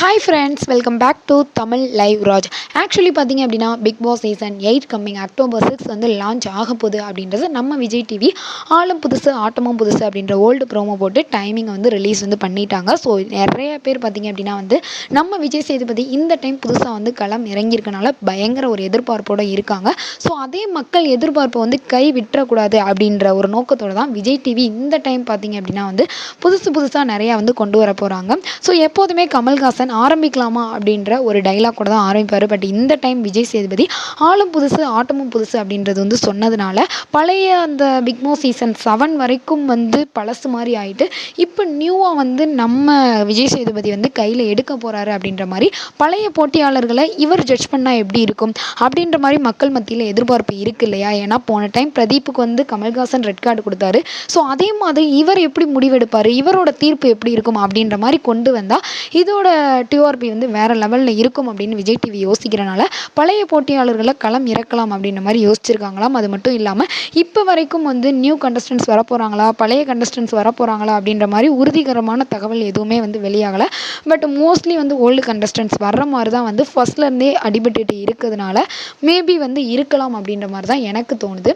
Hi friends, welcome back to Tamil live Raj. Actually பார்த்தீங்க அப்படின்னா Bigg Boss season 8 coming October 6 வந்து launch ஆக போகுது அப்படின்றது நம்ம விஜய் டிவி ஆளும் புதுசு ஆட்டமும் புதுசு அப்படின்ற ஓல்டு ப்ரோமோ போட்டு டைமிங் வந்து ரிலீஸ் வந்து பண்ணிட்டாங்க. ஸோ நிறைய பேர் பார்த்தீங்க அப்படின்னா வந்து நம்ம விஜய் சேதுபதி இந்த டைம் புதுசாக வந்து களம் இறங்கியிருக்கனால பயங்கர ஒரு எதிர்பார்ப்போடு இருக்காங்க. ஸோ அதே மக்கள் எதிர்பார்ப்பை வந்து கை விட்டுறக்கூடாது அப்படின்ற ஒரு நோக்கத்தோடு தான் விஜய் டிவி இந்த டைம் பார்த்தீங்க அப்படின்னா வந்து புதுசாக நிறையா வந்து கொண்டு வர போகிறாங்க. ஸோ எப்போதுமே கமல்ஹாசன் ஆரம்பிக்கலாமா அப்படின்ற ஒரு டைலாக் கூட தான் ஆரம்பிப்பார். பட் இந்த டைம் விஜய் சேதுபதி ஆளும் புதுசு ஆட்டமும் புதுசு அப்படின்றது வந்து சொன்னதுனால பழைய அந்த பிக் பாஸ் சீசன் 7 வரைக்கும் வந்து பழசு மாதிரி ஆகிட்டு இப்போ நியூவாக வந்து நம்ம விஜய் சேதுபதி வந்து கையில் எடுக்க போகிறாரு அப்படின்ற மாதிரி பழைய போட்டியாளர்களை இவர் ஜட்ஜ் பண்ணால் எப்படி இருக்கும் அப்படின்ற மாதிரி மக்கள் மத்தியில் எதிர்பார்ப்பு இருக்குது இல்லையா? ஏன்னா போன டைம் பிரதீப்புக்கு வந்து கமல்ஹாசன் ரெட் கார்டு கொடுத்தாரு. ஸோ அதே மாதிரி இவர் எப்படி முடிவெடுப்பார், இவரோட தீர்ப்பு எப்படி இருக்கும் அப்படின்ற மாதிரி கொண்டு வந்தால் இதோட டிஆர்பி வந்து வேறு லெவலில் இருக்கும் அப்படின்னு விஜய் டிவி யோசிக்கிறனால பழைய போட்டியாளர்களை களம் இறக்கலாம் அப்படின்ற மாதிரி யோசிச்சிருக்காங்களாம். அது மட்டும் இல்லாமல் இப்போ வரைக்கும் வந்து நியூ கண்டஸ்டன்ஸ் வரப்போகிறாங்களா, பழைய கண்டஸ்டன்ஸ் வரப்போகிறாங்களா அப்படின்ற மாதிரி உறுதிகரமான தகவல் எதுவுமே வந்து வெளியாகலை. பட் மோஸ்ட்லி வந்து ஓல்டு கண்டஸ்டன்ஸ் வர்ற மாதிரி தான் வந்து ஃபர்ஸ்ட்லேருந்தே அடிபட்டுட்டு இருக்கிறதுனால மேபி வந்து இருக்கலாம் அப்படின்ற மாதிரி தான் எனக்கு தோணுது.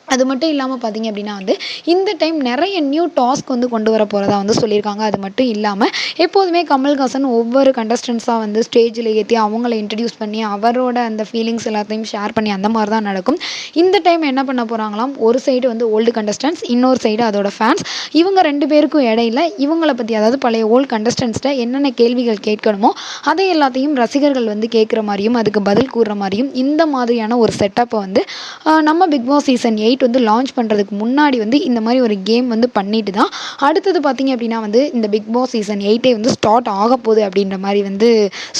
அது மட்டும் இல்லாமல் பார்த்தீங்க அப்படின்னா வந்து இந்த டைம் நிறைய நியூ டாஸ்க் வந்து கொண்டு வர போகிறதா வந்து சொல்லியிருக்காங்க. அது மட்டும் இல்லாமல் எப்போதுமே கமல்ஹாசன் ஒவ்வொரு கண்டஸ்டன்ஸாக வந்து ஸ்டேஜில் ஏற்றி அவங்கள இன்ட்ரடியூஸ் பண்ணி அவரோட அந்த ஃபீலிங்ஸ் எல்லாத்தையும் ஷேர் பண்ணி அந்த மாதிரி தான் நடக்கும். இந்த டைம் என்ன பண்ண போகிறாங்களாம், ஒரு சைடு வந்து ஓல்டு கண்டஸ்டன்ஸ், இன்னொரு சைடு அதோட ஃபேன்ஸ். இவங்க ரெண்டு பேருக்கும் இடையில இவங்களை பற்றி, அதாவது பழைய ஓல்டு கண்டஸ்டன்ஸ்கிட்ட என்னென்ன கேள்விகள் கேட்கணுமோ அதை எல்லாத்தையும் ரசிகர்கள் வந்து கேட்குற மாதிரியும் அதுக்கு பதில் கூறுற மாதிரியும் இந்த மாதிரியான ஒரு செட்டப்பை வந்து நம்ம பிக் பாஸ் சீசன் 8 வந்து லான்ச் பண்ணுறதுக்கு முன்னாடி வந்து இந்த மாதிரி ஒரு கேம் வந்து பண்ணிட்டு தான் அடுத்தது பார்த்திங்க அப்படின்னா வந்து இந்த பிக் பாஸ் சீசன் 8 வந்து ஸ்டார்ட் ஆக போகுது அப்படின்ற மாதிரி வந்து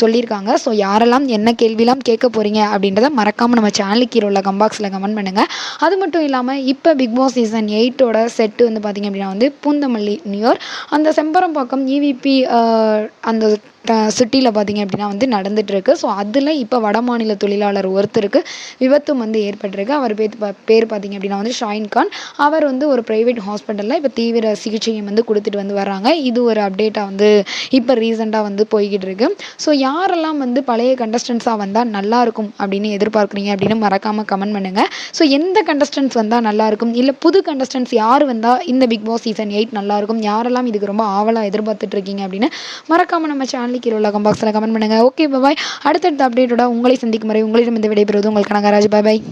சொல்லியிருக்காங்க. ஸோ யாரெல்லாம் என்ன கேள்விலாம் கேட்க போகிறீங்க அப்படின்றத மறக்காமல் நம்ம சேனலுக்கு கீழே உள்ள கம்பாக்ஸில் கமெண்ட் பண்ணுங்கள். அது மட்டும் இல்லாமல் இப்போ பிக் பாஸ் சீசன் 8ஓட செட்டு வந்து பார்த்திங்க அப்படின்னா வந்து பூந்தமல்லி நியூர் அந்த செம்பரம்பாக்கம் இவிபி அந்த சிட்டியில் பார்த்திங்க அப்படின்னா வந்து நடந்துகிட்ருக்கு. ஸோ அதில் இப்போ வடமாநில தொழிலாளர் ஒருத்தருக்கு விபத்தும் வந்து ஏற்பட்டிருக்கு. அவர் பேர் பார்த்திங்க அப்படின்னா வந்து ஷாயின் கான். அவர் வந்து ஒரு ப்ரைவேட் ஹாஸ்பிட்டலில் இப்போ தீவிர சிகிச்சையும் வந்து கொடுத்துட்டு வந்து வர்றாங்க. இது ஒரு அப்டேட்டாக வந்து இப்போ ரீசெண்டாக வந்து போய்கிட்டு இருக்கு. ஸோ யாரெல்லாம் வந்து பழைய கண்டஸ்டன்ஸாக வந்தால் நல்லாயிருக்கும் அப்படின்னு எதிர்பார்க்குறீங்க அப்படின்னு மறக்காமல் கமெண்ட் பண்ணுங்கள். ஸோ எந்த கண்டஸ்டன்ஸ் வந்தால் நல்லாயிருக்கும், இல்லை புது கண்டஸ்டன்ஸ் யார் வந்தால் இந்த பிக் பாஸ் சீசன் 8 நல்லாயிருக்கும், யாரெல்லாம் இதுக்கு ரொம்ப ஆவலாக எதிர்பார்த்துட்ருக்கீங்க அப்படின்னு மறக்காமல் நம்ம சேனலுக்கு கீழே உள்ள கம்பாக்ஸில் கமெண்ட் பண்ணுங்கள். ஓகே, பாய். அடுத்தடுத்த அப்டேட்டோட உங்களை சந்திக்கும் வரை உங்களிடம் இந்த விடைபெறுவது உங்கள் கனகராஜ். பாய்.